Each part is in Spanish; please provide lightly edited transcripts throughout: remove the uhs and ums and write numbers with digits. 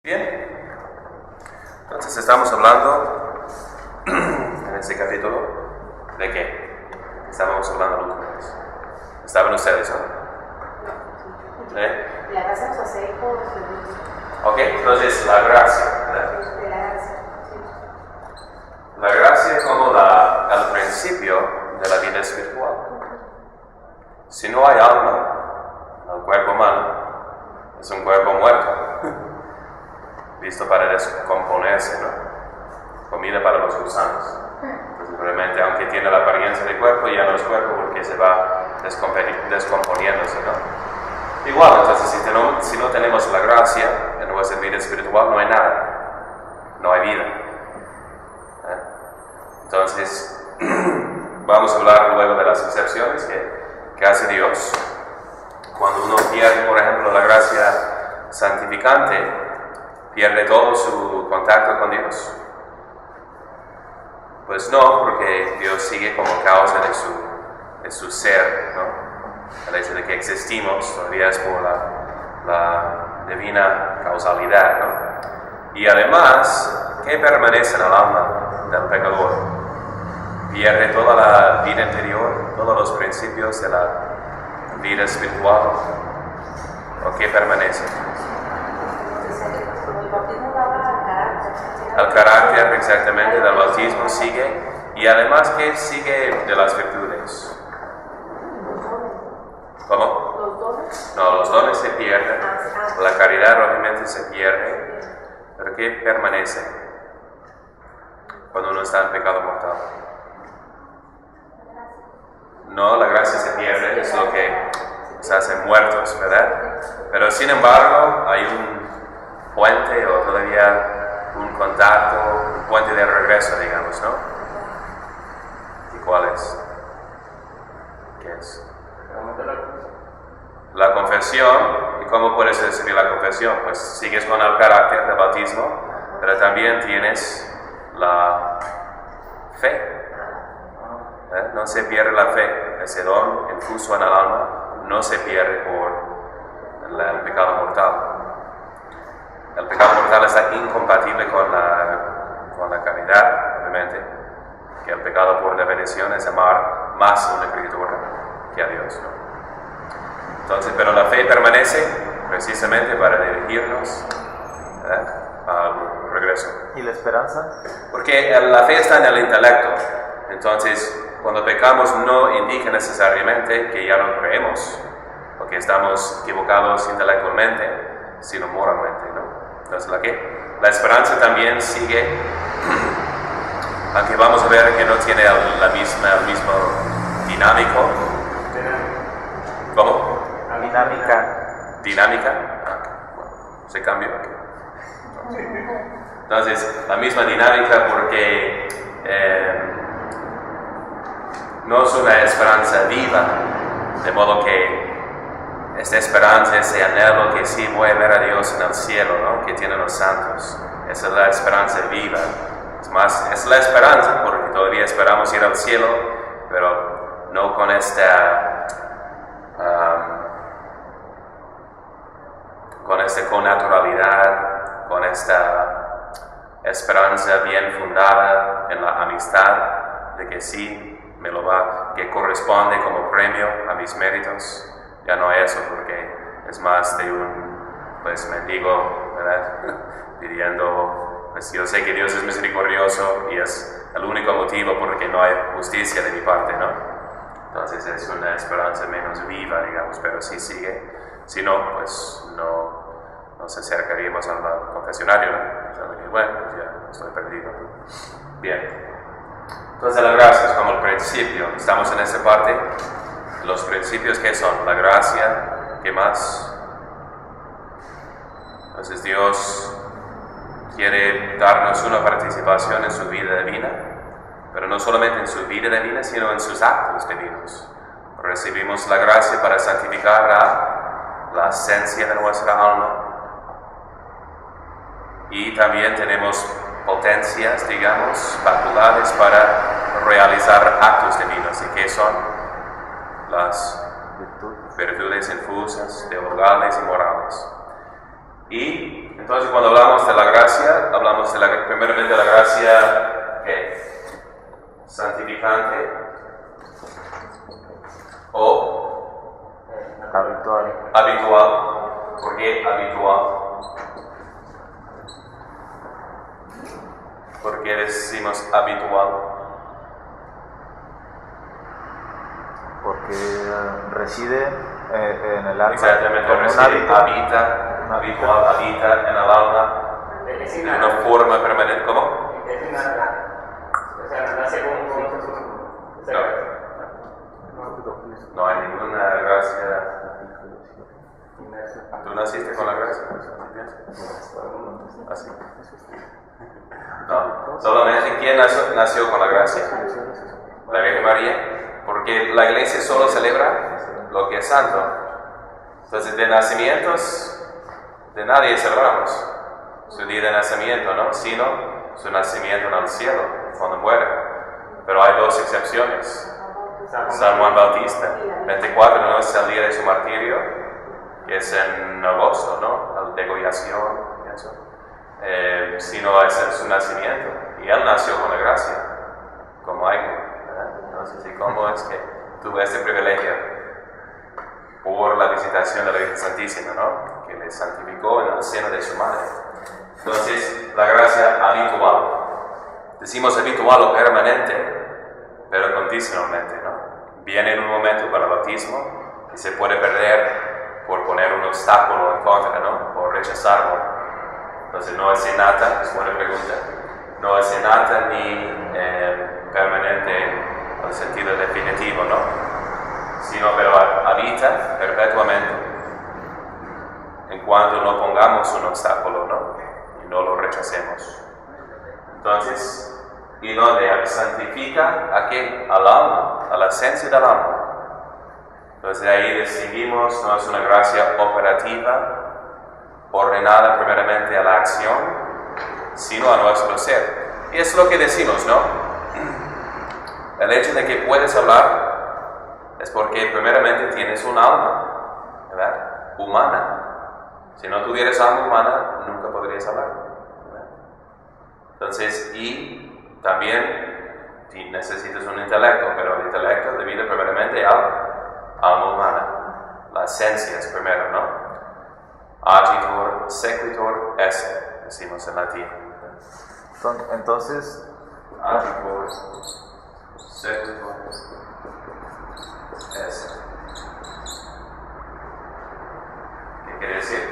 Bien, entonces estamos hablando en este capítulo de qué? Estábamos hablando los lunes. ¿Estaban ustedes, no? La gracia nos hace por Ok, entonces la gracia, ¿verdad? de la gracia. La gracia como el principio de la vida espiritual. Si no hay alma, el cuerpo humano es un cuerpo muerto. Listo para descomponerse, ¿no? Comida para los gusanos. Entonces, realmente, aunque tiene la apariencia de cuerpo, ya no es cuerpo porque se va descomponiéndose, ¿no? Igual, entonces, si no tenemos la gracia en nuestra vida espiritual, no hay nada, no hay vida. Entonces, vamos a hablar luego de las excepciones que hace Dios. Cuando uno pierde, por ejemplo, la gracia santificante, ¿pierde todo su contacto con Dios? Pues no, porque Dios sigue como causa de su ser, ¿no? El hecho de que existimos todavía es por la divina causalidad, ¿no? Y además, ¿qué permanece en el alma del pecador? Pierde toda la vida interior, todos los principios de la vida espiritual, ¿o qué permanece? El carácter exactamente del bautismo sigue, y además que sigue de las virtudes. ¿Cómo? ¿Los dones? No, los dones se pierden, la caridad obviamente se pierde, pero ¿qué permanece cuando uno está en pecado mortal? No, la gracia se pierde, es lo que se hacen muertos, ¿verdad? Pero sin embargo, hay un puente o todavía un contacto, un puente de regreso, digamos, ¿no? ¿Y cuál es? ¿Qué es? La confesión. ¿Y cómo puedes recibir la confesión? Pues sigues con el carácter del bautismo, pero también tienes la fe. No se pierde la fe, ese don infuso en el alma no se pierde por el pecado mortal. El pecado mortal está incompatible con la caridad, obviamente, que el pecado por definición es amar más a una criatura que a Dios, ¿no? Entonces, pero la fe permanece precisamente para dirigirnos al regreso. ¿Y la esperanza? Porque la fe está en el intelecto, entonces cuando pecamos no indica necesariamente que ya no creemos, o que estamos equivocados intelectualmente, sino moralmente, ¿no? Entonces, la esperanza también sigue, aunque vamos a ver que no tiene el mismo dinámico. ¿Cómo? ¿Dinámica? Bueno, se cambió aquí. Entonces, la misma dinámica porque no es una esperanza viva, de modo que esta esperanza, ese anhelo que sí voy a ver a Dios en el cielo, ¿no? Que tienen los santos. Esa es la esperanza viva. Es más, es la esperanza porque todavía esperamos ir al cielo, pero no con esta connaturalidad, con esta esperanza bien fundada en la amistad, de que sí me lo va, que corresponde como premio a mis méritos. Ya no hay eso, porque es más de un mendigo, ¿verdad? Pidiendo, pues yo sé que Dios es misericordioso y es el único motivo porque no hay justicia de mi parte, ¿no? Entonces es una esperanza menos viva, digamos, pero sí sigue. Si no, pues no nos acercaríamos al confesionario, ¿no? Pensando que, bueno, pues ya estoy perdido. Bien. Entonces la gracia es como el principio. Estamos en esa parte. Los principios, ¿qué son? La gracia, ¿qué más? Entonces Dios quiere darnos una participación en su vida divina, pero no solamente en su vida divina, sino en sus actos divinos. Recibimos la gracia para santificar la esencia de nuestra alma, y también tenemos potencias, digamos, facultades para realizar actos divinos. ¿Y qué son? Las virtudes infusas, teologales y morales. Y entonces cuando hablamos de la gracia, hablamos primeramente de la gracia santificante o habitual. ¿Por qué habitual? ¿Por qué decimos habitual? Porque reside en el alma. Exactamente, como un reside, hábito. habitual, habita en el alma de una forma permanente. ¿Cómo? Es una, o sea, nace con No hay ninguna gracia. ¿Tú naciste con la gracia? ¿Así? No, solamente ¿quién nació con la gracia? La Virgen María, porque la iglesia solo celebra lo que es santo. Entonces, de nacimientos, de nadie celebramos su día de nacimiento, ¿no? Sino su nacimiento en el cielo, cuando muere. Pero hay dos excepciones. San Juan Bautista, 24 no es el día de su martirio, que es en agosto, ¿no? La degollación y eso. Sino es en su nacimiento. Y él nació con la gracia, como hay. Entonces, ¿y cómo es que tuve este privilegio? Por la visitación de la Virgen Santísima, ¿no? Que le santificó en el seno de su madre. Entonces, la gracia habitual. Decimos habitual o permanente, pero condicionalmente, ¿no? Viene en un momento con el bautismo y se puede perder por poner un obstáculo en contra, ¿no? Por rechazarlo. Entonces, no es innata, es buena pregunta. No es innata ni permanente en el sentido definitivo, ¿no? Sino pero habita perpetuamente en cuanto no pongamos un obstáculo, ¿no? Y no lo rechacemos. Entonces, ¿y dónde santifica a qué? Al alma, a la esencia del alma. Entonces de ahí distinguimos, no es una gracia operativa, ordenada primeramente a la acción, sino a nuestro ser. Y es lo que decimos, ¿no? El hecho de que puedes hablar es porque primeramente tienes un alma, ¿verdad? Humana. Si no tuvieras alma humana, nunca podrías hablar, ¿verdad? Entonces, y también necesitas un intelecto, pero el intelecto debido primeramente al alma humana. La esencia es primero, ¿no? Agitor, sequitur, esse, decimos en latín. Entonces, Agitor, sequitur, esse. ¿Qué quiere decir?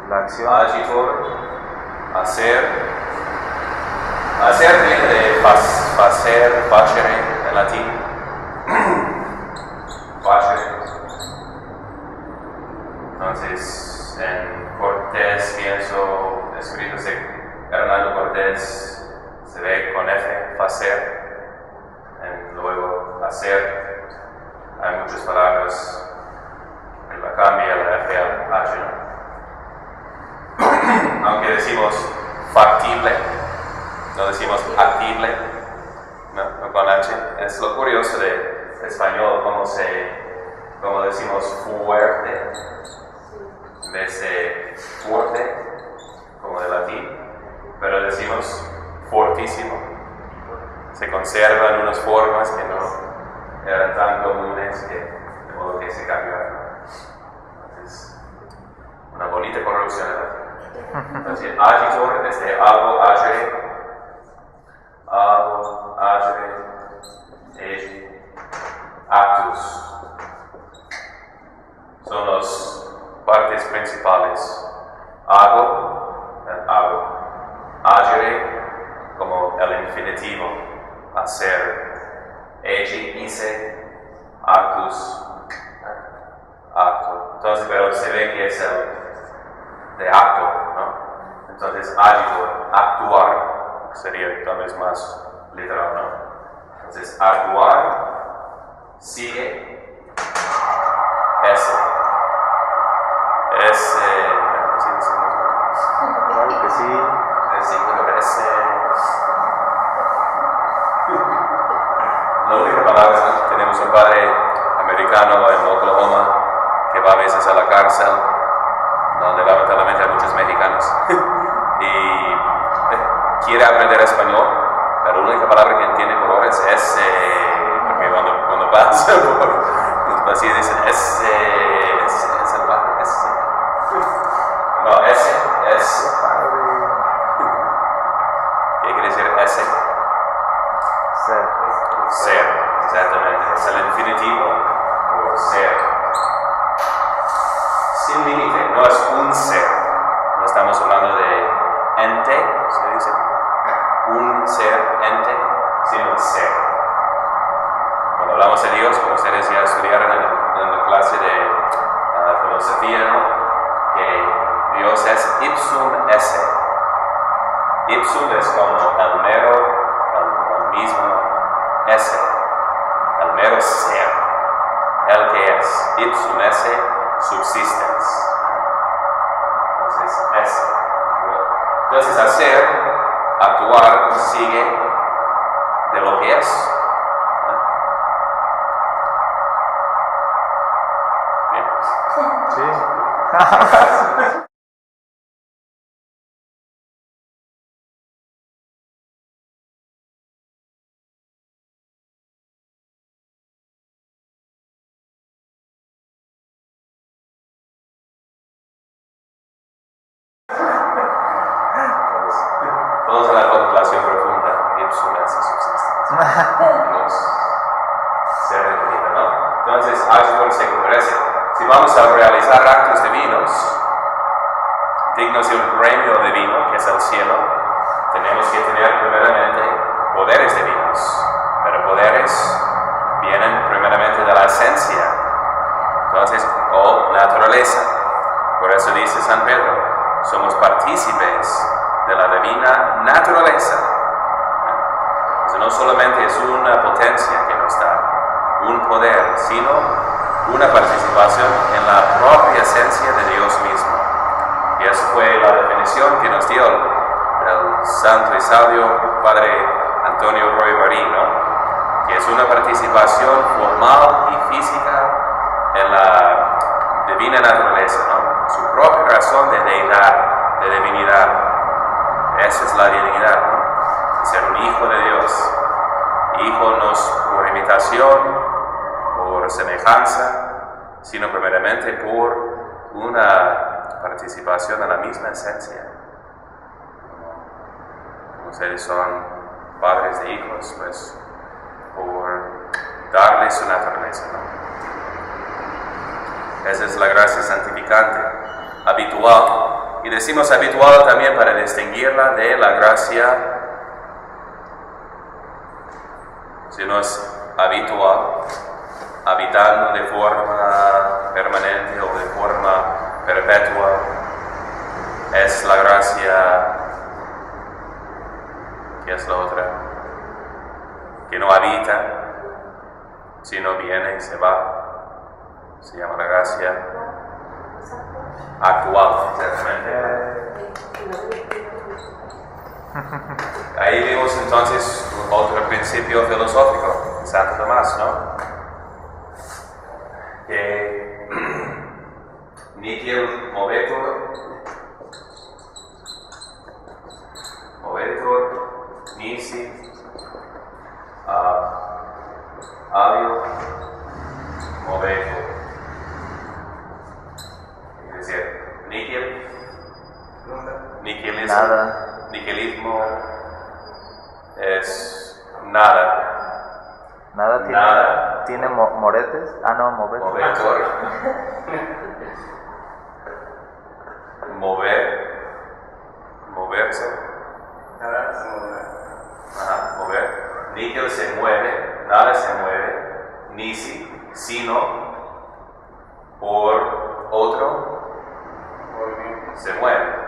la acción. Agitor, hacer. Hacer viene de facere en latín. Facere. Entonces, en Cortés, pienso, escritos de Hernando Cortés, se ve con F, facer. Luego, hacer. Hay muchas palabras que la cambia la F a H, ¿no? Aunque decimos factible, no decimos actible, no con H. Es lo curioso de español, como decimos fuerte, en vez de fuerte, como de latín, pero decimos fortísimo. Se conservan unas formas que no eran tan comunes de modo que se cambiaron. Es una bonita corrupción. Entonces, agitor es de algo, agere, actus. Son las partes principales. Hago, agere, como el infinitivo, hacer. Hice, actus, acto. Entonces, pero se ve que es el de acto, ¿no? Entonces, agitor, actuar. Sería tal vez más literal, ¿no? Entonces, actuar, sigue, ¿sí decimos? Claro que sí. La única palabra, tenemos un padre americano en Oklahoma que va a veces a la cárcel donde lamentablemente hay muchos mexicanos, y quiere aprender español, pero la única palabra que entiende por ahora es ese, porque cuando pasa por los pasillos dicen ese salvaje, ese. No, ese. ¿Qué quiere decir ese? Ser. Ser, exactamente. Es el infinitivo por ser. Sin límite, no es un ser. No estamos hablando de ente, ¿se dice? Un ser, ente, sino ser. Cuando hablamos de Dios, como ustedes ya estudiaron en la clase de filosofía, ¿no? Que Dios es ipsum esse. Ipsum es como el mero, el mismo esse, el mero ser, el que es. Ipsum esse subsistens. Entonces, esse. Entonces, hacer, actuar, sigue de lo que es. Bien. Sí. Vamos a la contemplación profunda. Ipsum esse subsistens. Dios se refiere, ¿no? Entonces, Augsburg se parece. Si vamos a realizar actos divinos, dignos de un premio divino, que es el cielo, tenemos que tener primeramente poderes divinos. Pero poderes vienen primeramente de la esencia. Entonces, o naturaleza. Por eso dice San Pedro, somos partícipes de la divina naturaleza. Entonces, no solamente es una potencia que nos da un poder, sino una participación en la propia esencia de Dios mismo. Y esa fue la definición que nos dio el santo y sabio Padre Antonio Roy Marín, ¿no? Que es una participación formal y física en la divina naturaleza, ¿no? Su propia razón de deidad, de divinidad. Esa es la divinidad, ¿no? Ser un hijo de Dios. Hijo no es por imitación, por semejanza, sino primeramente por una participación en la misma esencia. Como ustedes son padres de hijos, pues por darles su naturaleza, ¿no? Esa es la gracia santificante, habitual. Y decimos habitual también para distinguirla de la gracia, si no es habitual, habitando de forma permanente o de forma perpetua, es la gracia, que es la otra, que no habita, sino viene y se va. Se llama la gracia actual, exactamente. Ahí vemos entonces otro principio filosófico, Santo Tomás, ¿no? Que nihil movetur nisi alio movetur. Es decir, nihilismo es nada. Nada tiene, Nada. ¿tiene moretes? Ah, no, movetes. Moverse. Nada se mueve. Ajá, mover. Nihil se mueve, nada se mueve, nisi, sino por otro Movimiento. se mueve.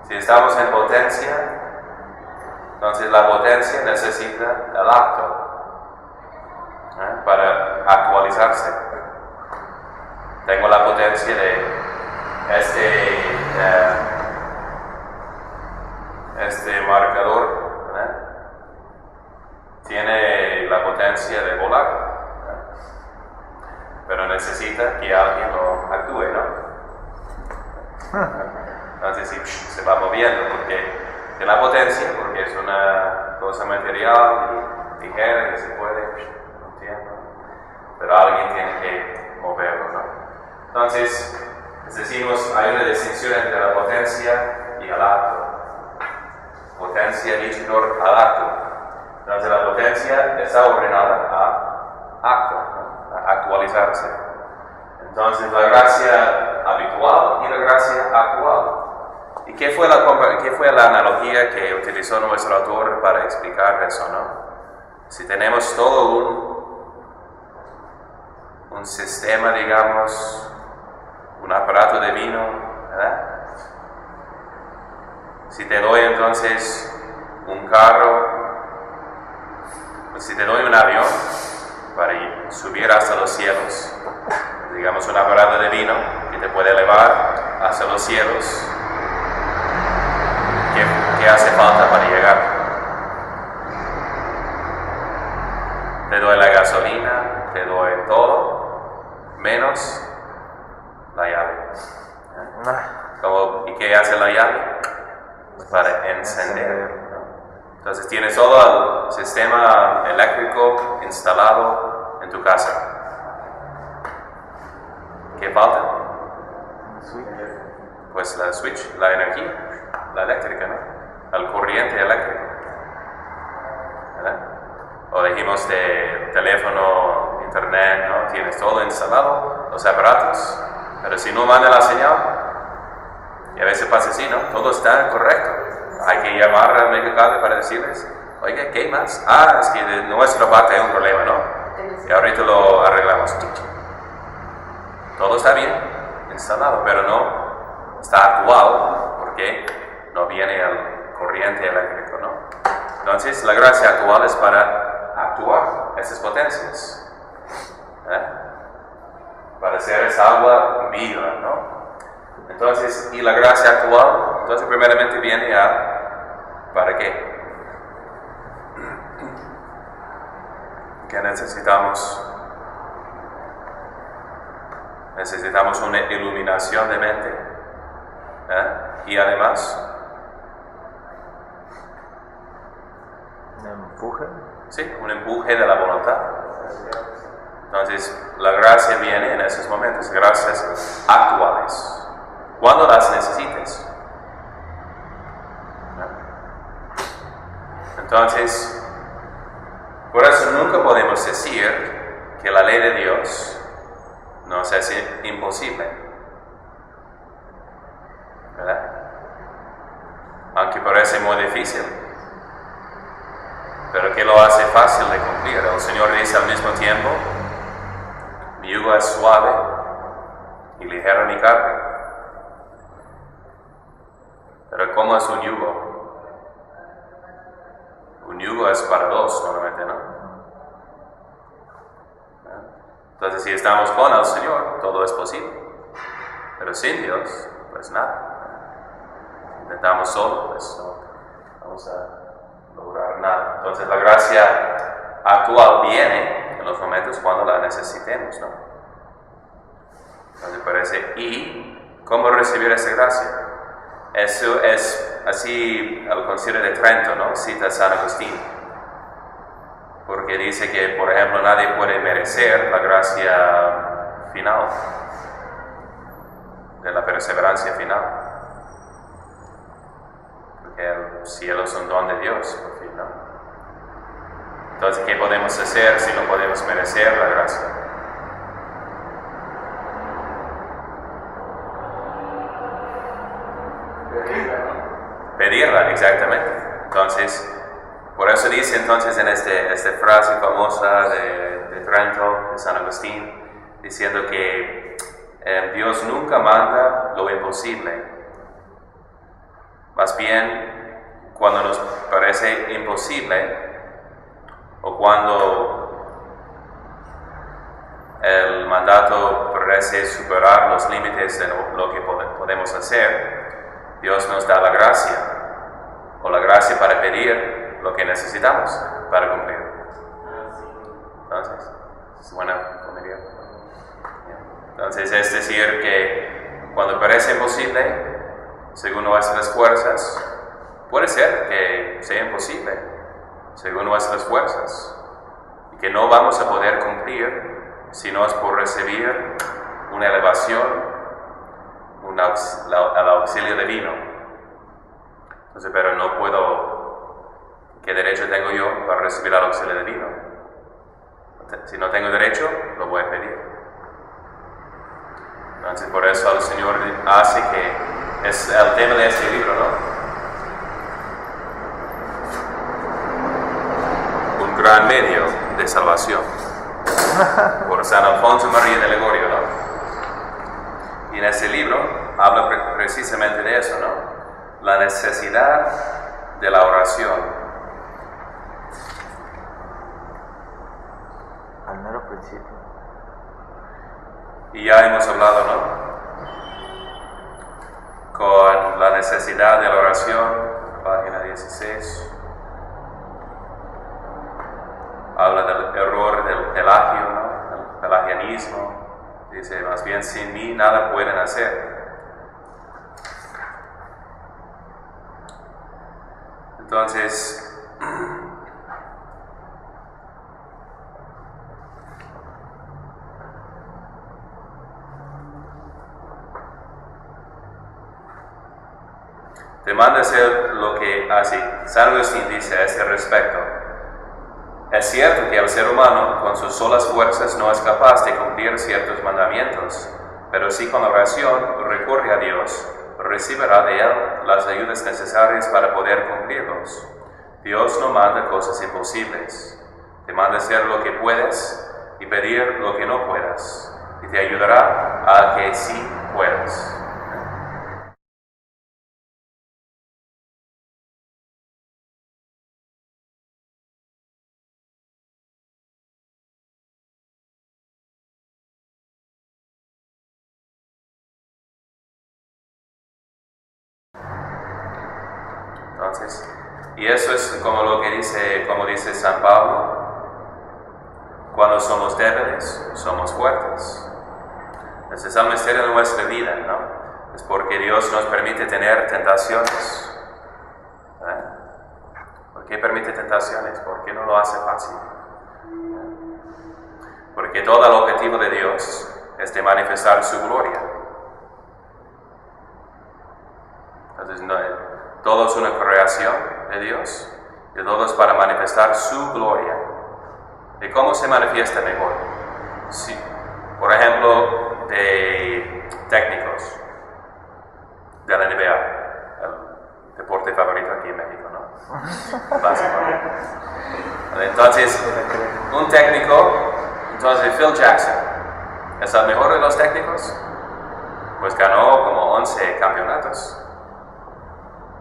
Si estamos en potencia, entonces la potencia necesita el acto para actualizarse. Tengo la potencia de este marcador, ¿verdad? Tiene la potencia de volar, ¿verdad? Pero necesita que alguien lo actúe, ¿no? Entonces sí, se va moviendo porque de la potencia, porque es una cosa material y ligera que se puede, no entiendo, pero alguien tiene que moverlo, ¿no? Entonces, decimos, hay una distinción entre la potencia y el acto. Potencia lichidor al acto. Entonces la potencia está ordenada a acto, ¿no? A actualizarse. Entonces la gracia habitual y la gracia actual. ¿Y qué fue la analogía que utilizó nuestro autor para explicar eso, no? Si tenemos todo un sistema, digamos, un aparato de vino, ¿verdad? Si te doy entonces un carro, si te doy un avión para subir hasta los cielos, digamos un aparato de vino que te puede elevar hacia los cielos, ¿qué hace falta para llegar? Te doy la gasolina, te doy todo, menos la llave. ¿Y qué hace la llave? Para encender. Entonces tienes todo el sistema eléctrico instalado en tu casa. ¿Qué falta? Pues la switch, la energía, la eléctrica, ¿no? El corriente eléctrico, ¿verdad? O dijimos de teléfono, internet, ¿no? Tienes todo instalado, los aparatos, pero si no manda la señal, y a veces pasa así, ¿no? Todo está correcto. Hay que llamar al mecánico para decirles, oiga, ¿qué más? Es que de nuestra parte hay un problema, ¿no? Y ahorita lo arreglamos. Todo está bien instalado, pero no está actual porque no viene el corriente eléctrico, ¿no? Entonces, la gracia actual es para actuar esas potencias, para hacer esa agua viva, ¿no? Entonces, y la gracia actual, entonces primeramente viene ¿para qué? ¿Qué necesitamos? Necesitamos una iluminación de mente, y además ¿un empuje? Sí, un empuje de la voluntad. Entonces, la gracia viene en esos momentos, gracias actuales. Cuando las necesites. Entonces, por eso nunca podemos decir que la ley de Dios nos es imposible, ¿verdad? Aunque parece muy difícil, pero que lo hace fácil de cumplir. El Señor dice al mismo tiempo, mi yugo es suave y ligera mi carga. Pero ¿cómo es un yugo? Un yugo es para dos normalmente, ¿no? Entonces si estamos con el Señor, todo es posible. Pero sin Dios, pues nada. Si intentamos solo, pues no vamos a lograr nada. Entonces la gracia actual viene en los momentos cuando la necesitemos, ¿no? Entonces parece, ¿y cómo recibir esa gracia? Eso es así el Concilio de Trento, ¿no? Cita a San Agustín. Porque dice que, por ejemplo, nadie puede merecer la gracia final, de la perseverancia final. Porque el cielo es un don de Dios, por fin, ¿no? Entonces, ¿qué podemos hacer si no podemos merecer la gracia? Pedirla, exactamente. Entonces, por eso dice entonces en esta frase famosa de Trento, de San Agustín, diciendo que Dios nunca manda lo imposible. Más bien, cuando nos parece imposible, o cuando el mandato parece superar los límites de lo que podemos hacer, Dios nos da la gracia, o la gracia para pedir lo que necesitamos para cumplir. Entonces, es buena comedia. Entonces, es decir que cuando parece imposible, según nuestras fuerzas, puede ser que sea imposible, según nuestras fuerzas, y que no vamos a poder cumplir si no es por recibir una elevación, al auxilio divino. Entonces, pero no puedo, ¿qué derecho tengo yo para recibir el auxilio divino? Si no tengo derecho, lo voy a pedir. Entonces, por eso el Señor hace que es el tema de este libro, ¿no? Un gran medio de salvación. Por San Alfonso María de Ligorio, ¿no? Y en este libro habla precisamente de eso, ¿no? La necesidad de la oración. Al mero principio. Y ya hemos hablado, ¿no? Con la necesidad de la oración, página 16. Habla del error del pelagio, ¿no? El pelagianismo. Dice, más bien sin mí nada pueden hacer. Entonces, te manda hacer lo que hace. San Agustín dice a este respecto: es cierto que el ser humano con sus solas fuerzas no es capaz de cumplir ciertos mandamientos, pero si con oración recurre a Dios, recibirá de Él las ayudas necesarias para poder cumplirlos. Dios no manda cosas imposibles, te manda hacer lo que puedes y pedir lo que no puedas, y te ayudará a que sí puedas. Entonces, y eso es como lo que dice San Pablo: cuando somos débiles, somos fuertes. Ese es el misterio de nuestra vida, ¿no? Es porque Dios nos permite tener tentaciones. ¿Por qué permite tentaciones? ¿Por qué no lo hace fácil? Porque todo el objetivo de Dios es de manifestar su gloria. Entonces, todo es una creación de Dios y todo es para manifestar su gloria. ¿Y cómo se manifiesta mejor? Sí. Por ejemplo, de técnicos de la NBA, el deporte favorito aquí en México, ¿no? Básicamente. Entonces, un técnico, entonces Phil Jackson, ¿es el mejor de los técnicos? Pues ganó como 11 campeonatos.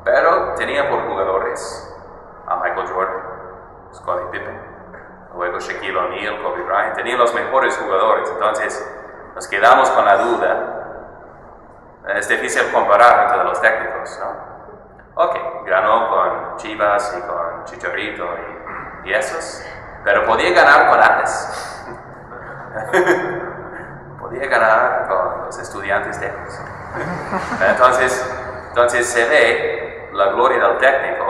Pero tenía por jugadores a Michael Jordan, Scottie Pippen, luego Shaquille O'Neal, Kobe Bryant. Tenían los mejores jugadores. Entonces nos quedamos con la duda. Es difícil comparar entre los técnicos, ¿no? Ok, ganó con Chivas y con Chicharito y esos, pero podía ganar con Atlas. Podía ganar con los Estudiantes de ellos. Entonces se ve la gloria del técnico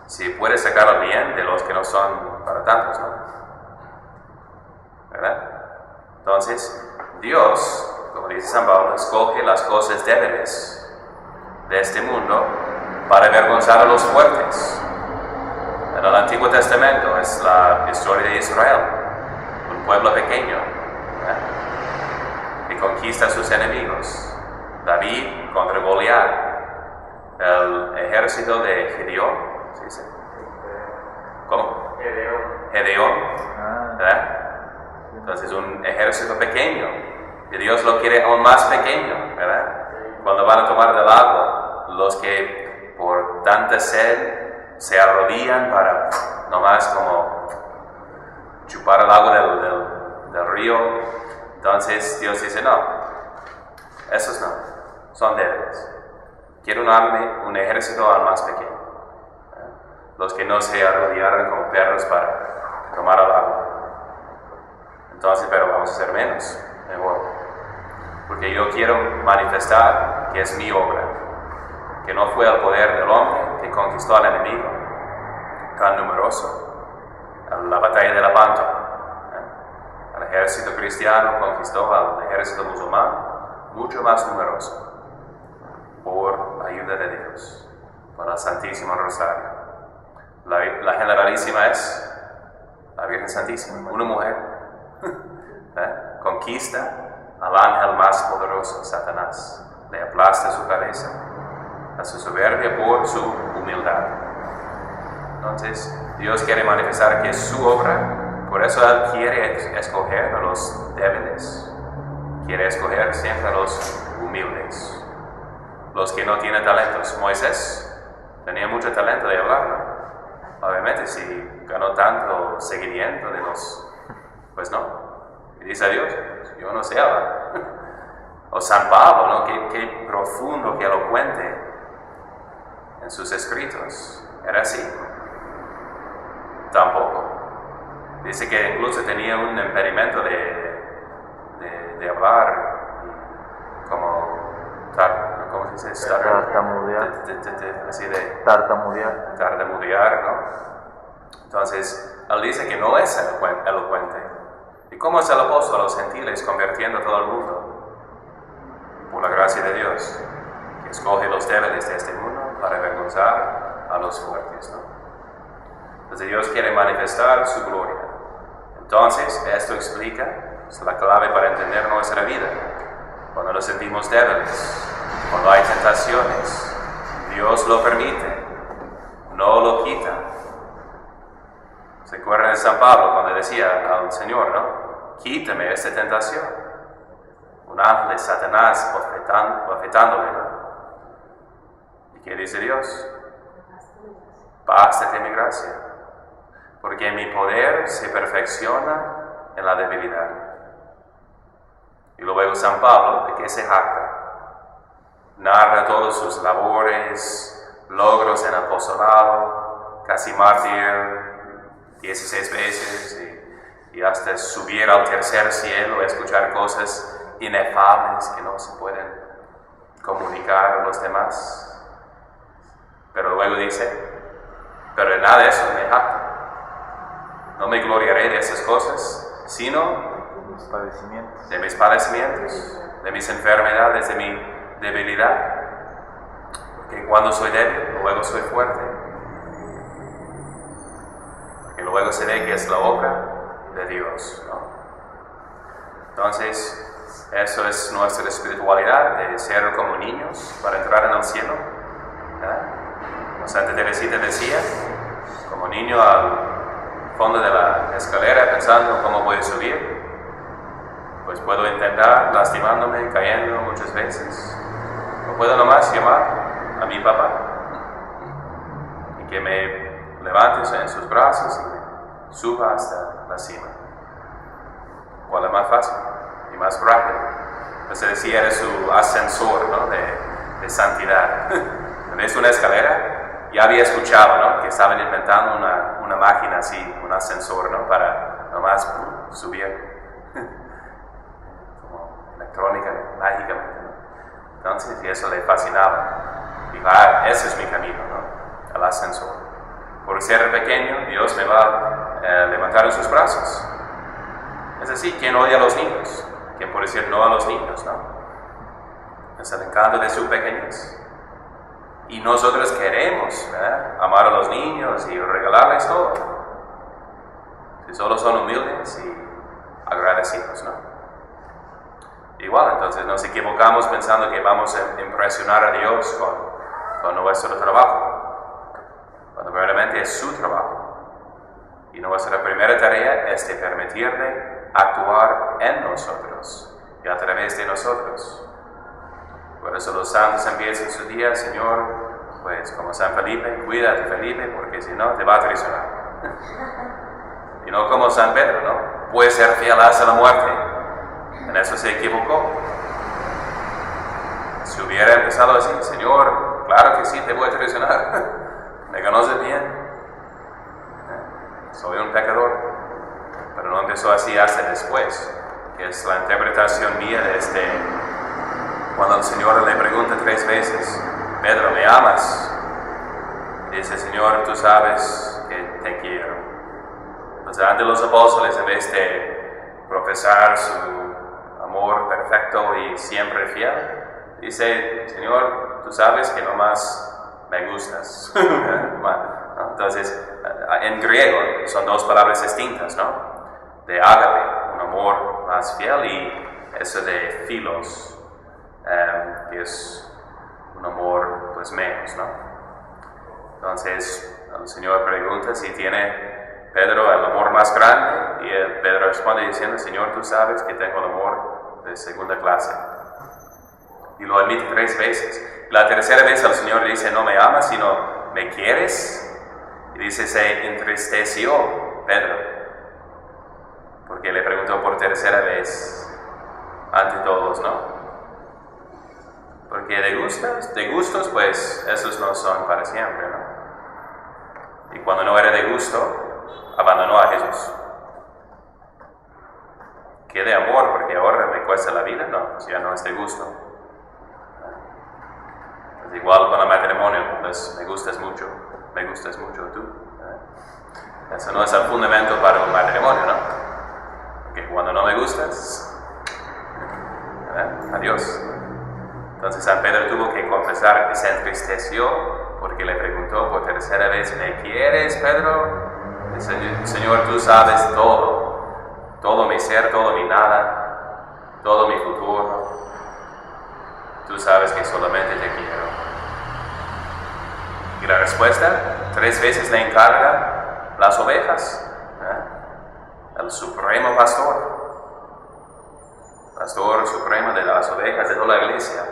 si puede sacar el bien de los que no son para tantos, ¿no? ¿Verdad? Entonces, Dios, como dice San Pablo, escoge las cosas débiles de este mundo para avergonzar a los fuertes. En el Antiguo Testamento es la historia de Israel, un pueblo pequeño, ¿verdad? Que conquista a sus enemigos. David contra Goliat, el ejército de Gedeón, ¿sí dice? ¿Cómo? Gedeón, ¿verdad? Entonces un ejército pequeño, y Dios lo quiere aún más pequeño, ¿verdad? Cuando van a tomar del agua, los que por tanta sed se arrodillan para nomás como chupar el agua del río. Entonces Dios dice, no, esos no, son débiles. Quiero un ejército al más pequeño. Los que no se arrodillaron como perros para tomar el agua. Entonces, pero vamos a hacer menos, mejor. Porque yo quiero manifestar que es mi obra. porque no fue el poder del hombre que conquistó al enemigo tan numeroso en la batalla de Lepanto. El ejército cristiano conquistó al ejército musulmán mucho más numeroso por la ayuda de Dios, por el Santísimo Rosario. La generalísima es la Virgen Santísima, una mujer. Conquista al ángel más poderoso, Satanás. Le aplasta su cabeza, a su soberbia por su humildad. Entonces, Dios quiere manifestar que es su obra, por eso Él quiere escoger a los débiles, quiere escoger siempre a los humildes, los que no tienen talentos. Moisés tenía mucho talento de hablar, ¿no? Obviamente, si ganó tanto seguimiento de los, pues no. Y dice a Dios, yo no sé hablar. O San Pablo, ¿no? Qué profundo, qué elocuente en sus escritos. Era así. Tampoco. Dice que incluso tenía un impedimento de hablar, como, ¿cómo se dice? Tartamudear. Así de Tartamudear. ¿no? Entonces, él dice que no es elocuente. ¿Y cómo es el apóstol a los gentiles convirtiendo a todo el mundo? Por la gracia de Dios, que escoge los débiles de este mundo para avergonzar a los fuertes, ¿no? Entonces Dios quiere manifestar su gloria. Entonces, esto explica, es la clave para entender nuestra vida. Cuando nos sentimos débiles, cuando hay tentaciones, Dios lo permite, no lo quita. ¿Se acuerdan de San Pablo cuando decía al Señor, no? Quítame esta tentación. Un ángel de Satanás bofetándole, ¿no? ¿Y qué dice Dios? Bástate mi gracia, porque mi poder se perfecciona en la debilidad. Y luego San Pablo, ¿de qué se jacta? Narra todos sus labores, logros en apostolado, casi mártir 16 veces, y hasta subir al tercer cielo, escuchar cosas inefables que no se pueden comunicar a los demás. Pero luego dice, pero en nada de eso me jacto. No me gloriaré de esas cosas, sino de mis padecimientos, de mis enfermedades, de mi debilidad. Porque cuando soy débil, luego soy fuerte. Y luego se ve que es la obra de Dios, ¿no? Entonces, eso es nuestra espiritualidad, de ser como niños para entrar en el cielo, ¿no? Como Santa Teresita decía, como niño al fondo de la escalera pensando cómo voy a subir, pues puedo intentar lastimándome, cayendo muchas veces, o puedo nomás llamar a mi papá y que me levante en sus brazos y me suba hasta la cima. ¿Cuál es más fácil y más rápido? Entonces decía, era su ascensor, ¿no? de santidad. ¿Ves una escalera? Ya había escuchado, ¿no? Que estaban inventando una máquina así, un ascensor, ¿no? Para nomás subir. Como electrónica, mágicamente, ¿no? Entonces, y eso le fascinaba. Dijo, ese es mi camino, ¿no? El ascensor. Por ser pequeño, Dios me va a levantar en sus brazos. Es así, ¿quién odia a los niños? ¿Quién puede decir no a los niños, no? Es el encanto de su pequeñez. Y nosotros queremos, ¿verdad?, amar a los niños y regalarles todo. Si solo son humildes y agradecidos, ¿no? Igual, entonces nos equivocamos pensando que vamos a impresionar a Dios con nuestro trabajo, cuando verdaderamente es su trabajo. Y nuestra primera tarea es de permitirle actuar en nosotros y a través de nosotros. Por eso los santos empiezan su día, Señor, pues como San Felipe, cuídate Felipe, porque si no te va a traicionar. Y no como San Pedro, ¿no? Puede ser fiel hasta la muerte. En eso se equivocó. Si hubiera empezado así, Señor, claro que sí, te voy a traicionar. Me conoces bien. Soy un pecador. Pero no empezó así hasta después, que es la interpretación mía de cuando el Señor le pregunta 3 veces, Pedro, ¿me amas? Dice, Señor, tú sabes que te quiero. Entonces, ante los apóstoles, en vez de profesar su amor perfecto y siempre fiel, dice, Señor, tú sabes que nomás me gustas. Entonces, en griego son dos palabras distintas, ¿no? De ágape, un amor más fiel, y eso de philos, que es un amor pues menos, ¿no? Entonces el Señor pregunta si tiene Pedro el amor más grande, y Pedro responde diciendo, Señor, tú sabes que tengo el amor de segunda clase. Y lo admite 3 veces. La tercera vez el Señor le dice, no me amas, sino me quieres. Y dice, se entristeció Pedro, porque le preguntó por tercera vez ante todos, ¿no? Porque de gustos, pues esos no son para siempre, ¿no? Y cuando no era de gusto, abandonó a Jesús. ¿Qué de amor? Porque ahora me cuesta la vida, no, pues ya no es de gusto. Es igual con el matrimonio, pues me gustas mucho tú. Eso no es el fundamento para un matrimonio, ¿no? Porque cuando no me gustas, adiós. Entonces San Pedro tuvo que confesar que se entristeció porque le preguntó por tercera vez, ¿me quieres, Pedro? Dice, Señor, tú sabes todo mi ser, todo mi nada, todo mi futuro. Tú sabes que solamente te quiero. Y la respuesta, 3 veces le encarga las ovejas, el supremo pastor supremo de las ovejas de toda la iglesia.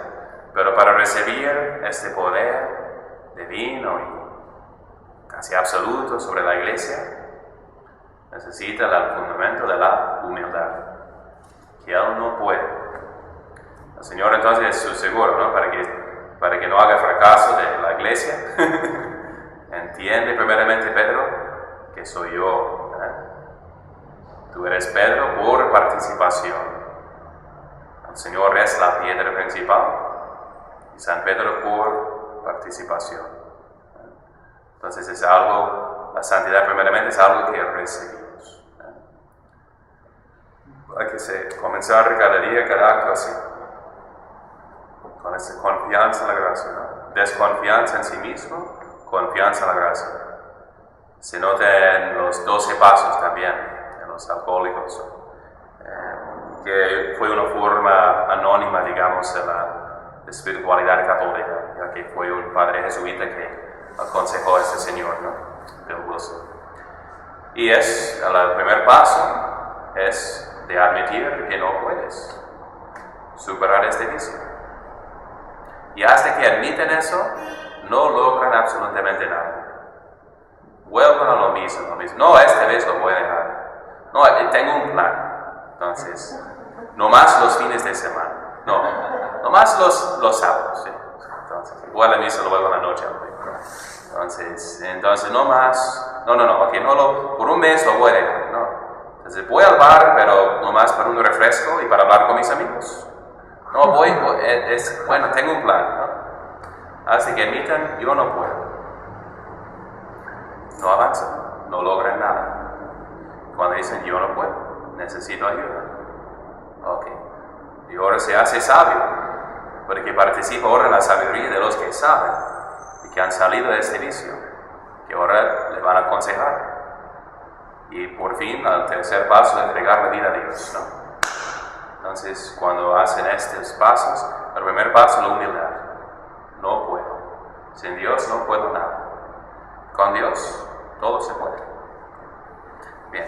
Pero para recibir este poder divino y casi absoluto sobre la iglesia, necesita el fundamento de la humildad, que él no puede. El Señor entonces es su seguro, ¿no? Para que no haga fracaso de la iglesia. Entiende primeramente, Pedro, que soy yo. Tú eres Pedro por participación. El Señor es la piedra principal y San Pedro por participación. Entonces es algo, la santidad primeramente es algo que recibimos. Hay que comenzar cada día, cada acto así, con esa confianza en la gracia, ¿no? Desconfianza en sí mismo, confianza en la gracia. Se nota en los 12 pasos también, en los alcohólicos, que fue una forma anónima, digamos, de la espiritualidad católica, ya que fue un padre jesuita que aconsejó a este señor, ¿no? Bill Wilson. Y el primer paso es de admitir que no puedes superar este vicio. Y hasta que admiten eso, no logran absolutamente nada. Vuelven a lo mismo. No, esta vez lo voy a dejar. No, tengo un plan. Entonces, no más los fines de semana. No más los sábados. ¿Sí? Entonces, voy a la misa luego en la noche. Entonces no más. No, por un mes lo voy a dejar. No. Entonces, voy al bar, pero no más para un refresco y para hablar con mis amigos. No, bueno, tengo un plan, ¿no? Así que admitan, yo no puedo. No avanzan, no logran nada. Cuando dicen, yo no puedo, necesito ayuda. Ok. Y ahora se hace sabio, porque participa ahora en la sabiduría de los que saben y que han salido de este vicio, que ahora le van a aconsejar. Y por fin, al tercer paso, de entregar la vida a Dios, ¿no? Entonces, cuando hacen estos pasos, el primer paso es la humildad. No puedo. Sin Dios no puedo nada. Con Dios todo se puede. Bien.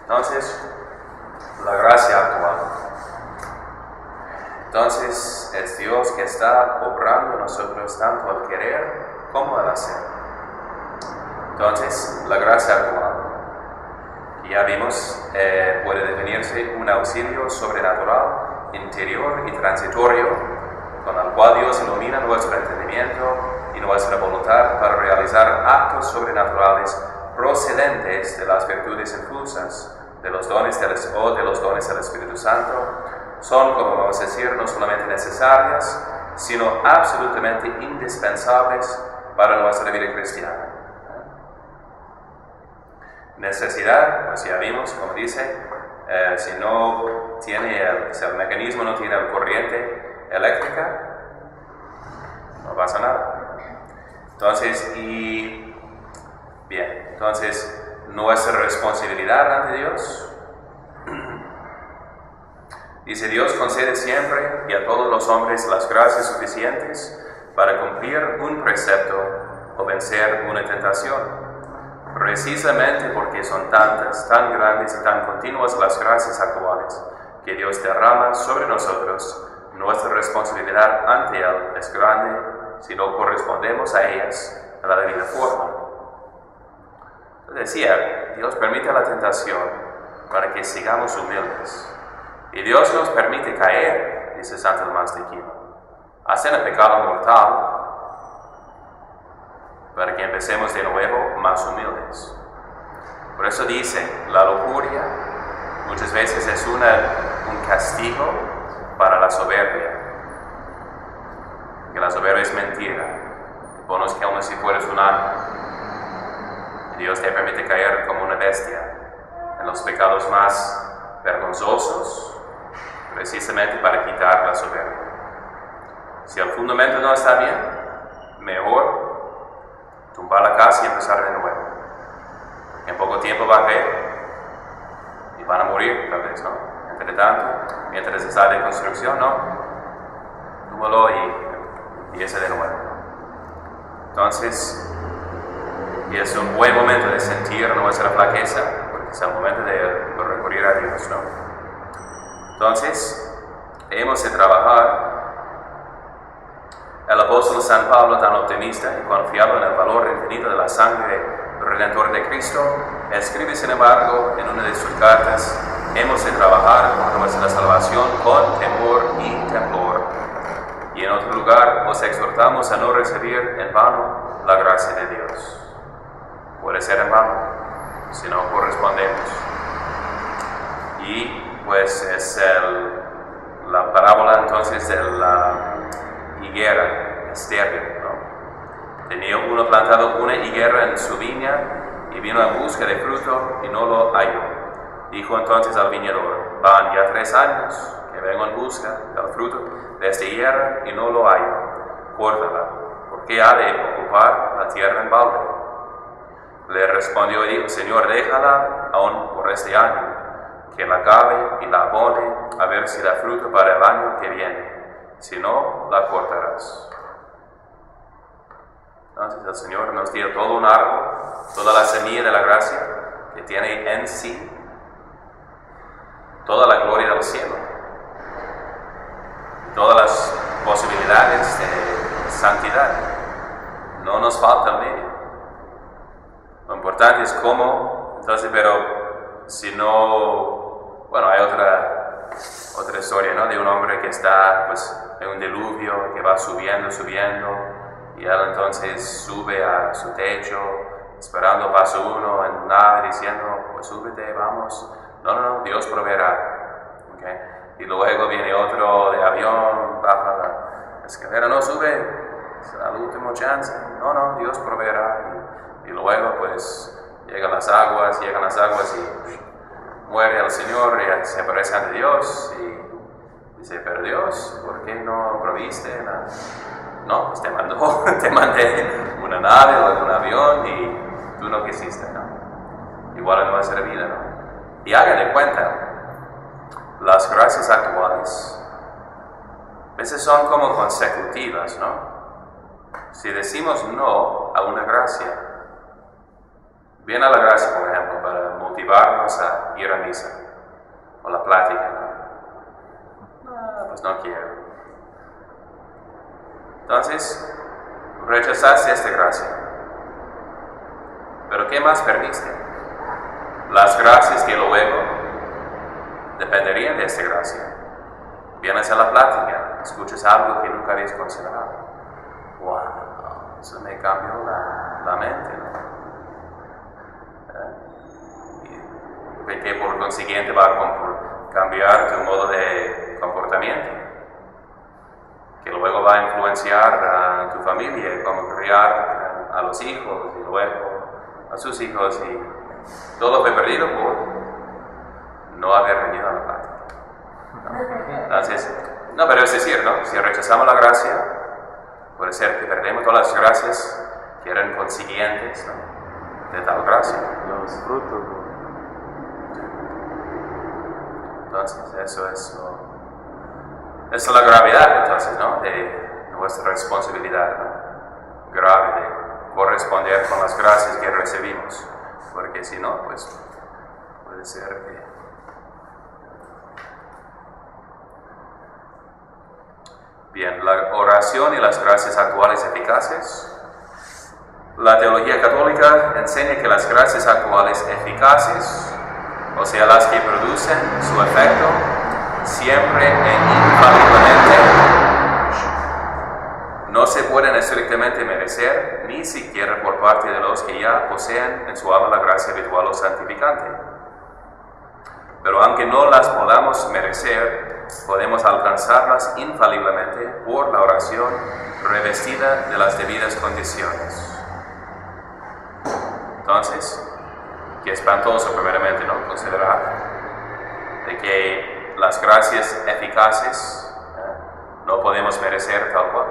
Entonces, la gracia actual. Entonces, es Dios que está obrando en nosotros tanto al querer como al hacer. Entonces, la gracia actual, que ya vimos, puede definirse un auxilio sobrenatural, interior y transitorio con el cual Dios ilumina nuestro entendimiento y nuestra voluntad para realizar actos sobrenaturales procedentes de las virtudes infusas de los dones del Espíritu Santo, son, como vamos a decir, no solamente necesarias, sino absolutamente indispensables para nuestra vida cristiana. Necesidad, pues ya vimos, como dice, si el mecanismo no tiene corriente eléctrica, no pasa nada. Entonces, nuestra responsabilidad ante Dios, dice: Dios concede siempre y a todos los hombres las gracias suficientes para cumplir un precepto o vencer una tentación. Precisamente porque son tantas, tan grandes y tan continuas las gracias actuales que Dios derrama sobre nosotros, nuestra responsabilidad ante Él es grande si no correspondemos a ellas de la debida forma. Decía, Dios permite la tentación para que sigamos humildes. Y Dios nos permite caer, dice Santo Tomás de Aquino, hacer el pecado mortal, para que empecemos de nuevo más humildes. Por eso dice, la lujuria muchas veces es un castigo para la soberbia. Que la soberbia es mentira. Te pones como si fueras un ángel. Y Dios te permite caer como una bestia en los pecados más vergonzosos, precisamente para quitar la soberbia. Si el fundamento no está bien, mejor tumbar la casa y empezar de nuevo. En poco tiempo va a caer y van a morir, tal vez, ¿no? Entre tanto, mientras está de construcción, ¿no? Túmbalo y empieza de nuevo. Entonces, y es un buen momento de sentir nuestra flaqueza, porque es el momento de recurrir a Dios, ¿no? Entonces, hemos de trabajar. El apóstol San Pablo, tan optimista y confiado en el valor infinito de la sangre redentor de Cristo, escribe, sin embargo, en una de sus cartas: hemos de trabajar por nuestra salvación con temor y temblor. Y en otro lugar, os exhortamos a no recibir en vano la gracia de Dios. Puede ser en vano, si no correspondemos. Y pues es la parábola entonces de la higuera estéril, ¿no? Tenía uno plantado una higuera en su viña y vino en busca de fruto y no lo halló. Dijo entonces al viñador: van ya 3 años que vengo en busca del fruto de esta higuera y no lo hallo. Córtala, porque ha de ocupar la tierra en balde. Le respondió y dijo: Señor, déjala aún por este año, que la cabe y la abone, a ver si da fruto para el año que viene. Si no, la cortarás. Entonces el Señor nos dio todo un árbol, toda la semilla de la gracia, que tiene en sí toda la gloria del cielo, todas las posibilidades de santidad. No nos falta el medio. Lo importante es cómo, entonces, pero si no, bueno, hay otra historia, ¿no? De un hombre que está, pues, en un diluvio, que va subiendo, y él entonces sube a su techo, esperando paso uno en nave, diciendo: pues súbete, vamos. No, Dios proveerá. ¿Okay? Y luego viene otro de avión, baja la escalera: no, sube, es el último chance. No, Dios proveerá. Y luego pues llegan las aguas y muere el Señor y se aparece ante Dios y dice: pero Dios, ¿por qué no proviste? No, pues te mandé una nave o un avión y tú no quisiste, ¿no? Igual en nuestra vida, ¿no? Y hagan de cuenta, las gracias actuales a veces son como consecutivas, ¿no? Si decimos no a una gracia, viene la gracia, por ejemplo, para motivarnos a ir a misa, o la plática, ¿no? No, pues no quiero. Entonces, rechazaste esta gracia. Pero ¿qué más perdiste? Las gracias que luego dependerían de esta gracia. vienes a la plática, escuchas algo que nunca habías considerado. ¡Wow! Eso me cambió la mente, ¿no? Y que por consiguiente va a cambiar tu modo de comportamiento, que luego va a influenciar a tu familia, cómo criar a los hijos y luego a sus hijos, y todo fue perdido por no haber venido a la plática. ¿No? Entonces, no, pero es decir, ¿no? Si rechazamos la gracia, puede ser que perdemos todas las gracias que eran consiguientes, ¿no? De tal gracia. Los frutos. Entonces, eso es la gravedad, entonces, ¿no? De nuestra responsabilidad, ¿no? Grave de corresponder con las gracias que recibimos, porque si no, pues puede ser que bien, la oración y las gracias actuales eficaces. La teología católica enseña que las gracias actuales eficaces, o sea, las que producen su efecto, siempre e infaliblemente, no se pueden estrictamente merecer, ni siquiera por parte de los que ya poseen en su alma la gracia habitual o santificante. Pero aunque no las podamos merecer, podemos alcanzarlas infaliblemente por la oración revestida de las debidas condiciones. Entonces, qué espantoso primeramente, ¿no? Considerar de que las gracias eficaces no podemos merecer tal cual.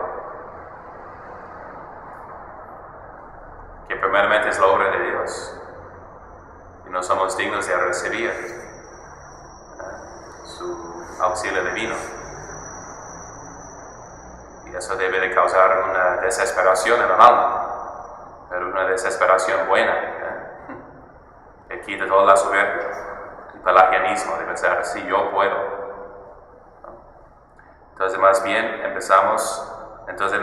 Que primeramente es la obra de Dios y no somos dignos de recibir su auxilio divino. Y eso debe de causar una desesperación en el alma, pero una desesperación buena, que quita toda la soberbia, el pelagianismo de pensar, sí, yo puedo. Entonces, más bien empezamos, entonces